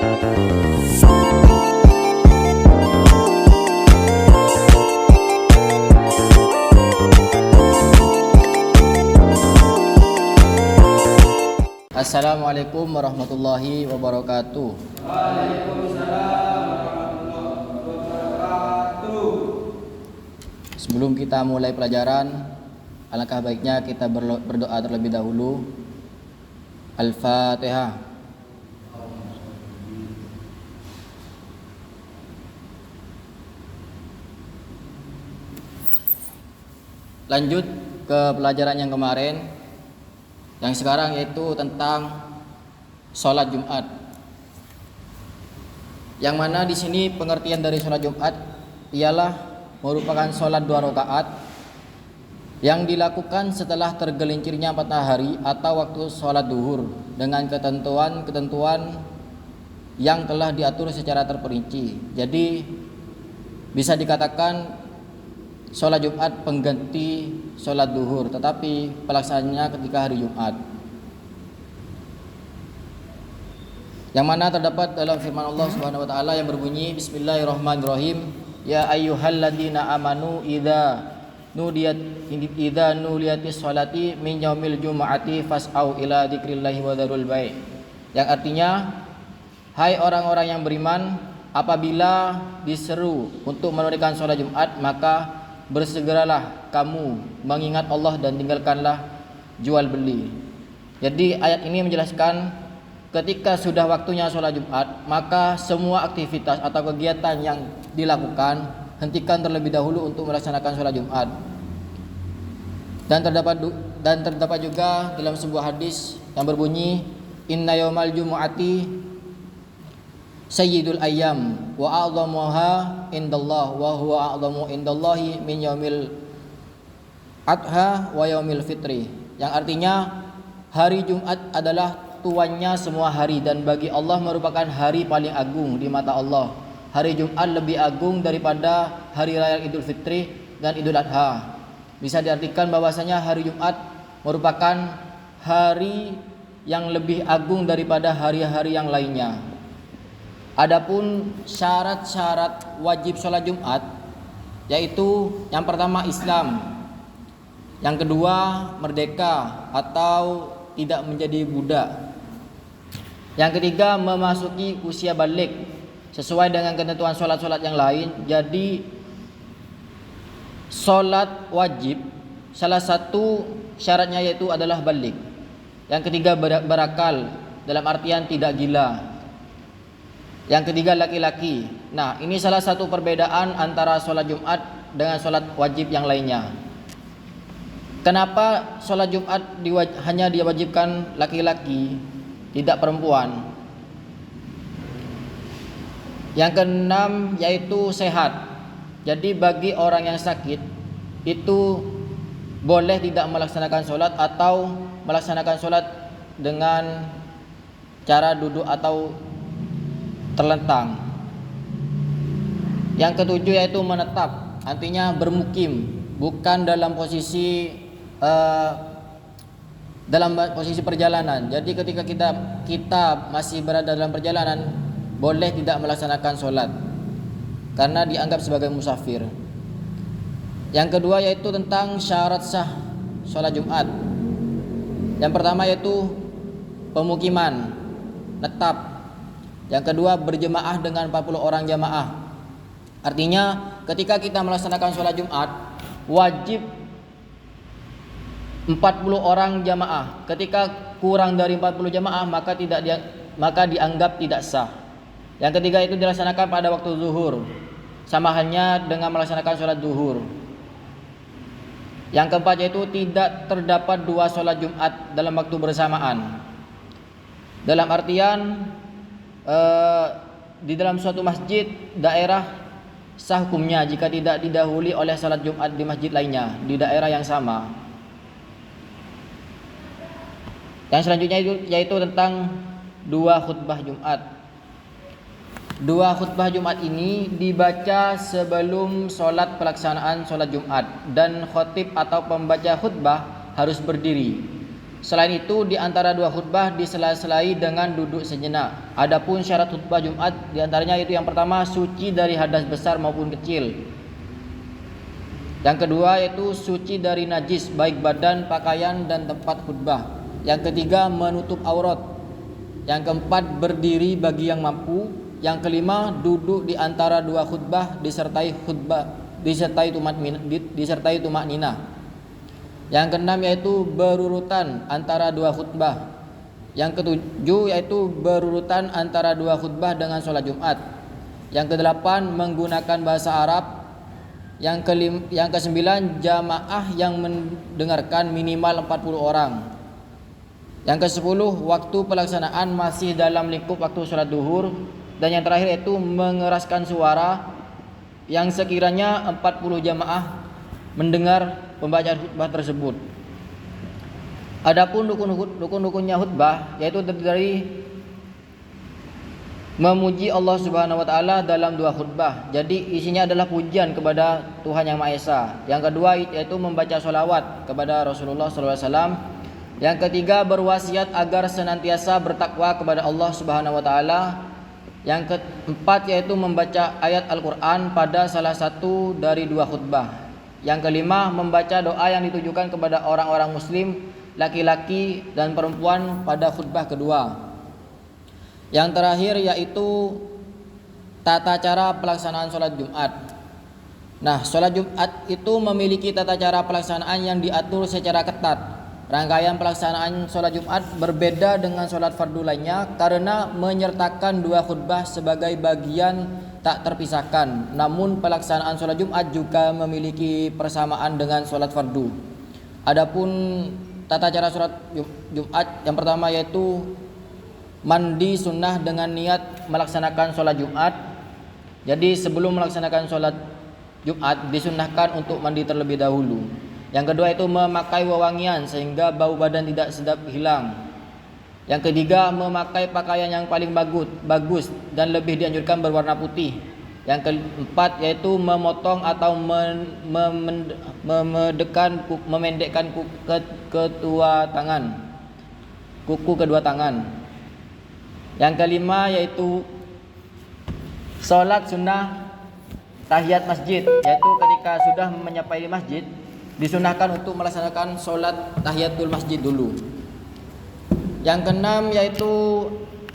Assalamualaikum warahmatullahi wabarakatuh. Waalaikumsalam warahmatullahi wabarakatuh. Sebelum kita mulai pelajaran, alangkah baiknya kita berdoa terlebih dahulu. Al-Fatihah. Lanjut ke pelajaran yang kemarin, yang sekarang yaitu tentang sholat Jumat. Yang mana di sini pengertian dari sholat Jumat ialah merupakan sholat 2 rakaat yang dilakukan setelah tergelincirnya matahari atau waktu sholat duhur dengan ketentuan-ketentuan yang telah diatur secara terperinci. Jadi bisa dikatakan sholat Jumat pengganti sholat duhur, tetapi pelaksanaannya ketika hari Jumat. Yang mana terdapat dalam firman Allah Subhanahu wa taala yang berbunyi Bismillahirrahmanirrahim, ya ayyuhalladzina amanu idza nudiyatis sholati min yaumil jumu'ati fas'au ila dzikrillahi wa dzarul bai'. Yang artinya, hai orang-orang yang beriman, apabila diseru untuk menunaikan sholat Jumat, maka bersegeralah kamu mengingat Allah dan tinggalkanlah jual beli. Jadi ayat ini menjelaskan ketika sudah waktunya sholat Jumat, maka semua aktivitas atau kegiatan yang dilakukan hentikan terlebih dahulu untuk melaksanakan sholat Jumat. Dan terdapat juga dalam sebuah hadis yang berbunyi, Inna yaumal jumu'ati sayyidul ayyam wa a'dhamuha indallah wa huwa a'dhamu indallahi min yaumil adha wa yaumil fitri. Yang artinya hari Jumat adalah tuannya semua hari dan bagi Allah merupakan hari paling agung di mata Allah. Hari Jumat lebih agung daripada hari raya Idul Fitri dan Idul Adha. Bisa diartikan bahwasanya hari Jumat merupakan hari yang lebih agung daripada hari-hari yang lainnya. Adapun syarat-syarat wajib sholat Jumat, yaitu yang pertama Islam, yang kedua merdeka atau tidak menjadi budak, yang ketiga memasuki usia balik sesuai dengan ketentuan sholat-sholat yang lain. Jadi sholat wajib salah satu syaratnya yaitu adalah balik. Yang ketiga berakal, dalam artian tidak gila. Yang ketiga laki-laki. Nah, ini salah satu perbedaan antara sholat Jumat dengan sholat wajib yang lainnya. Kenapa sholat Jumat hanya diwajibkan laki-laki, tidak perempuan? Yang keenam yaitu sehat. Jadi bagi orang yang sakit itu boleh tidak melaksanakan sholat atau melaksanakan sholat dengan cara duduk atau terlentang. Yang ketujuh yaitu menetap, artinya bermukim, bukan dalam posisi perjalanan. Jadi ketika kita masih berada dalam perjalanan, boleh tidak melaksanakan sholat karena dianggap sebagai musafir. Yang kedua yaitu tentang syarat sah sholat Jumat. Yang pertama yaitu pemukiman, netap. Yang kedua berjemaah dengan 40 orang jamaah. Artinya ketika kita melaksanakan sholat Jumat wajib 40 orang jamaah. Ketika kurang dari 40 jamaah maka dianggap tidak sah. Yang ketiga itu dilaksanakan pada waktu zuhur, sama halnya dengan melaksanakan sholat zuhur. Yang keempat yaitu tidak terdapat 2 sholat Jumat dalam waktu bersamaan. Dalam artian di dalam suatu masjid daerah sah hukumnya jika tidak didahului oleh salat Jumat di masjid lainnya di daerah yang sama. Yang selanjutnya yaitu tentang 2 khutbah Jumat. 2 khutbah Jumat ini dibaca sebelum pelaksanaan sholat Jumat, dan khotib atau pembaca khutbah harus berdiri. Selain itu di antara dua khutbah disela-selai dengan duduk sejenak. Adapun syarat khutbah Jumat di antaranya itu yang pertama suci dari hadas besar maupun kecil. Yang kedua yaitu suci dari najis baik badan, pakaian dan tempat khutbah. Yang ketiga menutup aurat. Yang keempat berdiri bagi yang mampu. Yang kelima duduk di antara dua khutbah disertai tumak ninah. Yang keenam yaitu berurutan antara dua khutbah. Yang ketujuh yaitu berurutan antara dua khutbah dengan sholat Jumat. Yang kedelapan menggunakan bahasa Arab. Yang kesembilan jamaah yang mendengarkan minimal 40 orang. Yang ke-10 waktu pelaksanaan masih dalam lingkup waktu sholat duhur. Dan yang terakhir yaitu mengeraskan suara yang sekiranya 40 jamaah mendengar pembacaan khutbah tersebut. Adapun rukun-rukunnya khutbah yaitu terdiri dari memuji Allah Subhanahu wa taala dalam dua khutbah. Jadi isinya adalah pujian kepada Tuhan Yang Maha Esa. Yang kedua yaitu membaca sholawat kepada Rasulullah SAW. Yang ketiga berwasiat agar senantiasa bertakwa kepada Allah Subhanahu wa taala. Yang keempat yaitu membaca ayat Al-Quran pada salah satu dari dua khutbah. Yang kelima membaca doa yang ditujukan kepada orang-orang muslim laki-laki dan perempuan pada khutbah kedua. Yang terakhir yaitu tata cara pelaksanaan sholat Jumat. Nah, sholat Jumat itu memiliki tata cara pelaksanaan yang diatur secara ketat. Rangkaian pelaksanaan sholat Jumat berbeda dengan sholat fardu lainnya karena menyertakan dua khutbah sebagai bagian tak terpisahkan. Namun pelaksanaan sholat Jumat juga memiliki persamaan dengan sholat fardu. Adapun tata cara sholat Jumat yang pertama yaitu mandi sunnah dengan niat melaksanakan sholat Jumat. Jadi sebelum melaksanakan sholat Jumat disunnahkan untuk mandi terlebih dahulu. Yang kedua itu memakai wewangian sehingga bau badan tidak sedap hilang. Yang ketiga memakai pakaian yang paling bagus dan lebih dianjurkan berwarna putih. Yang keempat yaitu memotong atau memendekkan kuku kedua tangan. Yang kelima yaitu sholat sunnah tahiyat masjid, yaitu ketika sudah menyampai masjid disunahkan untuk melaksanakan sholat tahiyatul masjid dulu. Yang keenam yaitu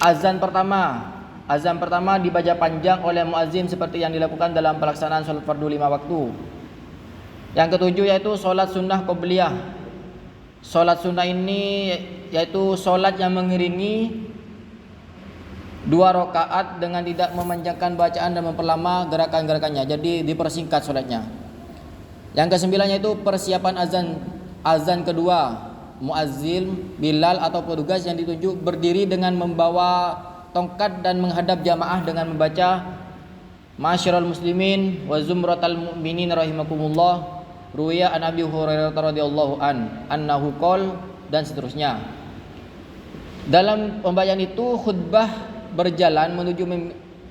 azan pertama. Azan pertama dibaca panjang oleh muazzin seperti yang dilakukan dalam pelaksanaan sholat fardu 5 waktu. Yang ketujuh yaitu sholat sunnah qobliyah. Sholat sunnah ini yaitu sholat yang mengiringi 2 rakaat dengan tidak memanjangkan bacaan dan memperlama gerakan-gerakannya. Jadi dipersingkat sholatnya. Yang kesembilan yaitu persiapan azan kedua. Muazzin, Bilal atau petugas yang ditunjuk berdiri dengan membawa tongkat dan menghadap jamaah dengan membaca Ma'asyiral muslimin wa zumratal mu'minin rahimakumullah, ruwiya an Abi Hurairah radhiyallahu annahu qol, dan seterusnya. Dalam pembacaan itu khutbah berjalan menuju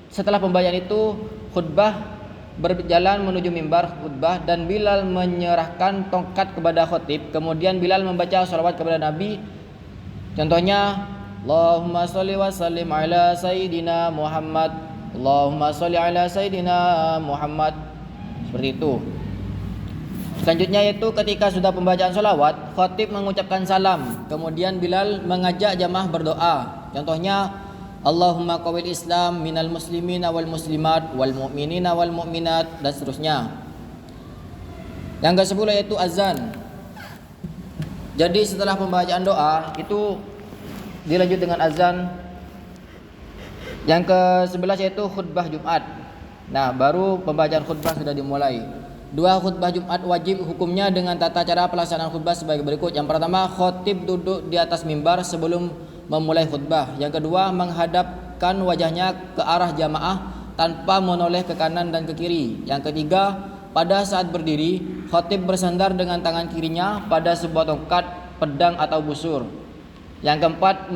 setelah pembacaan itu khutbah berjalan menuju mimbar khutbah dan Bilal menyerahkan tongkat kepada khatib. Kemudian Bilal membaca shalawat kepada Nabi. Contohnya Allahumma sholli wa sallim ala sayyidina Muhammad, Allahumma sholli ala sayyidina Muhammad. Seperti itu. Selanjutnya yaitu ketika sudah pembacaan sholawat, khatib mengucapkan salam. Kemudian Bilal mengajak jamaah berdoa. Contohnya Allahumma qawil Islam minal muslimina wal muslimat wal mu'minina wal mu'minat, dan seterusnya. Yang ke-10 yaitu azan. Jadi setelah pembacaan doa itu dilanjut dengan azan. Yang ke-11 yaitu khutbah Jumat. Nah, baru pembacaan khutbah sudah dimulai. 2 khutbah Jumat wajib hukumnya dengan tata cara pelaksanaan khutbah sebagai berikut. Yang pertama, khatib duduk di atas mimbar sebelum memulai khutbah. Yang kedua, menghadapkan wajahnya ke arah jamaah tanpa menoleh ke kanan dan ke kiri. Yang ketiga, pada saat berdiri, khatib bersandar dengan tangan kirinya pada sebuah tongkat, pedang atau busur. Yang keempat,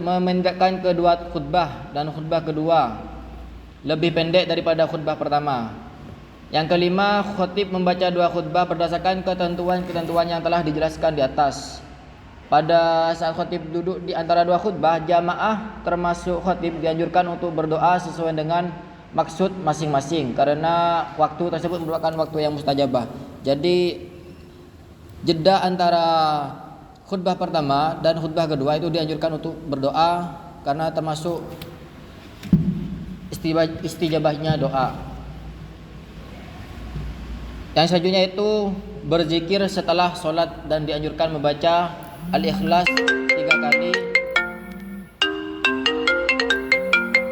memendekkan kedua khutbah dan khutbah kedua lebih pendek daripada khutbah pertama. Yang kelima, khatib membaca 2 khutbah berdasarkan ketentuan-ketentuan yang telah dijelaskan di atas. Pada saat khatib duduk di antara dua khutbah, jamaah termasuk khatib dianjurkan untuk berdoa sesuai dengan maksud masing-masing karena waktu tersebut merupakan waktu yang mustajabah. Jadi jeda antara khutbah pertama dan khutbah kedua itu dianjurkan untuk berdoa karena termasuk istijabahnya doa. Yang selanjutnya itu berzikir setelah sholat dan dianjurkan membaca Al-Ikhlas 3 kali.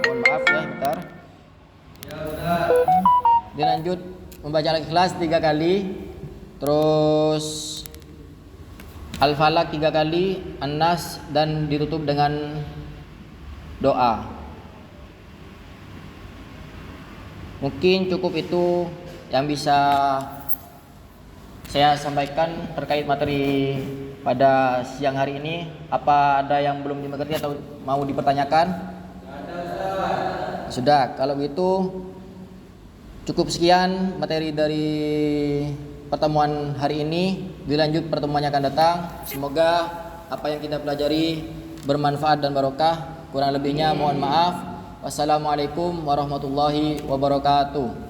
Mohon maaf ya, bentar. Dilanjut membaca Al-Ikhlas 3 kali, terus Al-Falaq 3 kali, An-Nas, dan ditutup dengan doa. Mungkin cukup itu yang bisa saya sampaikan terkait materi pada siang hari ini. Apa ada yang belum dimengerti atau mau dipertanyakan? Sudah, kalau begitu cukup sekian materi dari pertemuan hari ini. Dilanjut pertemuan yang akan datang. Semoga apa yang kita pelajari bermanfaat dan barokah. Kurang lebihnya mohon maaf. Wassalamualaikum warahmatullahi wabarakatuh.